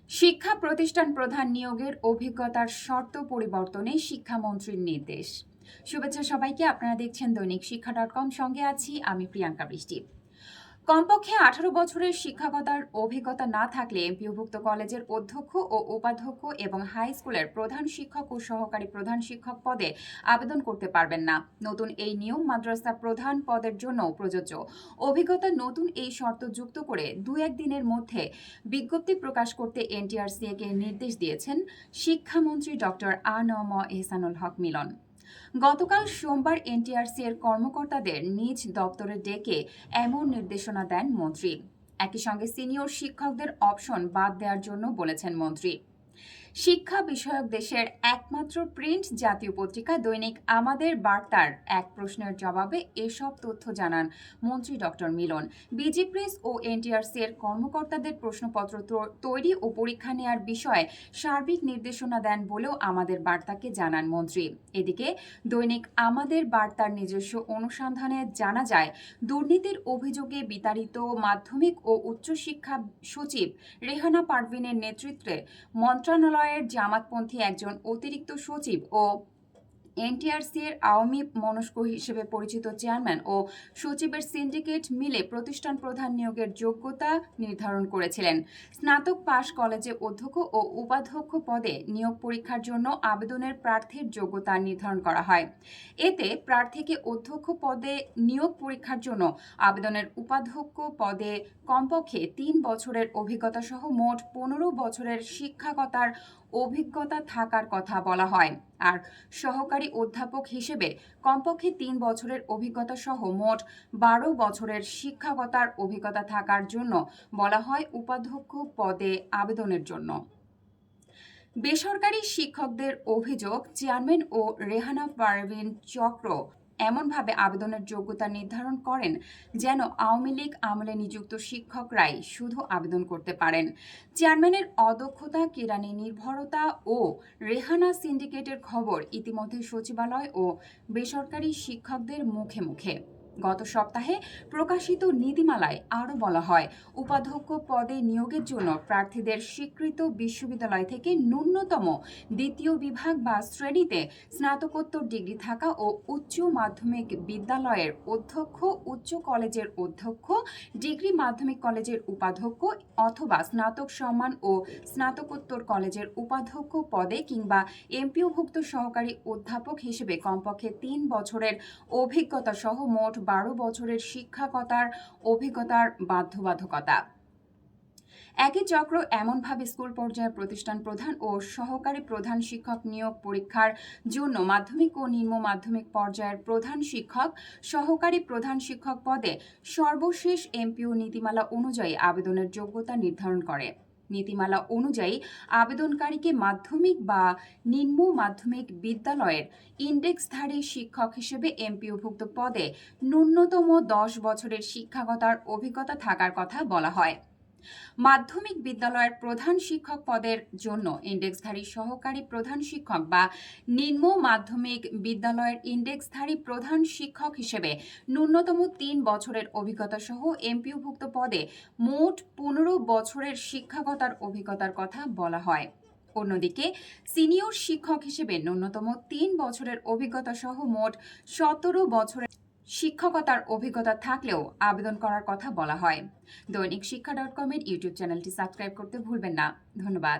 শিক্ষা প্রতিষ্ঠান প্রধান নিয়োগের অভিজ্ঞতার শর্ত পরিবর্তনে শিক্ষামন্ত্রীর নির্দেশ। শুভেচ্ছা সবাইকে। আপনারা দেখছেন দৈনিক শিক্ষা.com, সঙ্গে আছি আমি প্রিয়াঙ্কা বৃষ্টি। কমপক্ষে 18 বছরের শিক্ষকতার অভিজ্ঞতা না থাকলে এমপিওভুক্ত কলেজের অধ্যক্ষ ও উপাধ্যক্ষ এবং হাই স্কুলের প্রধান শিক্ষক ও সহকারী প্রধান শিক্ষক পদে আবেদন করতে পারবেন না। নতুন এই নিয়ম মাদ্রাসা প্রধান পদের জন্যও প্রযোজ্য। অভিজ্ঞতা নতুন এই শর্ত যুক্ত করে 2-1 দিনের মধ্যে বিজ্ঞপ্তি প্রকাশ করতে এনটিআরসিএ-কে নির্দেশ দিয়েছেন শিক্ষামন্ত্রী ডক্টর আ.ন.ম এহসানুল হক মিলন। গতকাল সোমবার এনটিআরসি এর কর্মকর্তাদের নিজ দপ্তরে ডেকে এমন নির্দেশনা দেন মন্ত্রী। একই সঙ্গে সিনিয়র শিক্ষকদের অপশন বাদ দেওয়ার জন্য বলেছেন মন্ত্রী। শিক্ষা বিষয়ক দেশের একমাত্র প্রিন্ট জাতীয় পত্রিকা দৈনিক আমাদের বার্তার এক প্রশ্নের জবাবে এসব তথ্য জানান মন্ত্রী ডক্টর মিলন। বিজি প্রেস ও এনটিআরসি এর কর্মকর্তাদের প্রশ্নপত্র তৈরি ও পরীক্ষা নেওয়ার বিষয়ে সার্বিক নির্দেশনা দেন বলেও আমাদের বার্তাকে জানান মন্ত্রী। এদিকে দৈনিক আমাদের বার্তার নিজস্ব অনুসন্ধানে জানা যায়, দুর্নীতির অভিযোগে বিতাড়িত মাধ্যমিক ও উচ্চশিক্ষা সচিব রেহানা পারভিনের নেতৃত্বে মন্ত্রণালয়ের জামাতপন্থী একজন অতিরিক্ত সচিব ও এনটিআরসি এর আওয়ামী মনস্ক হিসেবে পরিচিত চেয়ারম্যান ও সচিবের সিন্ডিকেট মিলে প্রতিষ্ঠান প্রধান নিয়োগের যোগ্যতা নির্ধারণ করেছিলেন। স্নাতক পাশ কলেজে অধ্যক্ষ ও উপাধ্যক্ষ পদে নিয়োগ পরীক্ষার জন্য আবেদনের প্রার্থীর যোগ্যতা নির্ধারণ করা হয়। এতে প্রার্থীকে অধ্যক্ষ পদে নিয়োগ পরীক্ষার জন্য আবেদনের উপাধ্যক্ষ পদে কমপক্ষে 3 বছরের অভিজ্ঞতা সহ মোট 15 বছরের শিক্ষকতার অভিজ্ঞতা থাকার কথা বলা হয়। আর সহকারী অধ্যাপক হিসেবে কমপক্ষে 3 বছরের অভিজ্ঞতা সহ মোট 12 বছরের শিক্ষকতার অভিজ্ঞতা থাকার জন্য বলা হয় উপাধ্যক্ষ পদে আবেদনের জন্য। বেসরকারি শিক্ষকদের অভিযোগ, চেয়ারম্যান ও রেহানা পারভিন চক্র এমনভাবে আবেদনের যোগ্যতা নির্ধারণ করেন যেন আওয়ামী লীগ আমলে নিযুক্ত শিক্ষকরাই শুধু আবেদন করতে পারেন। চেয়ারম্যানের অদক্ষতা, কেরানি নির্ভরতা ও রেহানা সিন্ডিকেটের খবর ইতিমধ্যে সচিবালয় ও বেসরকারি শিক্ষকদের মুখে মুখে। গত সপ্তাহে প্রকাশিত নীতিমালায় আরও বলা হয়, উপাধ্যক্ষ পদে নিয়োগের জন্য প্রার্থীদের স্বীকৃত বিশ্ববিদ্যালয় থেকে ন্যূনতম দ্বিতীয় বিভাগ বা শ্রেণীতে স্নাতকোত্তর ডিগ্রি থাকা ও উচ্চ মাধ্যমিক বিদ্যালয়ের অধ্যক্ষ, উচ্চ কলেজের অধ্যক্ষ, ডিগ্রি মাধ্যমিক কলেজের উপাধ্যক্ষ অথবা স্নাতক সম্মান ও স্নাতকোত্তর কলেজের উপাধ্যক্ষ পদে কিংবা এমপিওভুক্ত সহকারী অধ্যাপক হিসেবে কমপক্ষে 3 বছরের অভিজ্ঞতা সহ মোট 12 বছরের শিক্ষকতার অভিজ্ঞতার বাধ্যবাধকতা। একই চক্র এমনভাবে স্কুল পর্যায়ে প্রতিষ্ঠান প্রধান ও সহকারী প্রধান শিক্ষক নিয়োগ পরীক্ষার জন্য মাধ্যমিক ও নিম্ন মাধ্যমিক পর্যায়ের প্রধান শিক্ষক, সহকারী প্রধান শিক্ষক পদে সর্বশেষ এমপিও নীতিমালা অনুযায়ী আবেদনের যোগ্যতা নির্ধারণ করে। নীতিমালা অনুযায়ী আবেদনকারীকে মাধ্যমিক বা নিম্ন মাধ্যমিক বিদ্যালয়ের ইন্ডেক্সধারী শিক্ষক হিসেবে এমপিওভুক্ত পদে ন্যূনতম 10 বছরের শিক্ষকতার অভিজ্ঞতা থাকার কথা বলা হয়। মাধ্যমিক বিদ্যালয়ের প্রধান শিক্ষক পদের জন্য ইন্ডেক্সধারী সহকারী প্রধান শিক্ষক বা নিম্ন মাধ্যমিক বিদ্যালয়ের ইন্ডেক্সধারী প্রধান শিক্ষক হিসেবে ন্যূনতম 3 বছরের অভিজ্ঞতা সহ এমপিওভুক্ত পদে মোট 15 বছরের শিক্ষকতার অভিজ্ঞতার কথা বলা হয়। অন্যদিকে সিনিয়র শিক্ষক হিসেবে ন্যূনতম 3 বছরের অভিজ্ঞতা সহ মোট 17 বছরের শিক্ষকতার অভিজ্ঞতা থাকলেও আবেদন করার কথা বলা হয়। দৈনিক শিক্ষা.com এর ইউটিউব চ্যানেলটি সাবস্ক্রাইব করতে ভুলবেন না। ধন্যবাদ।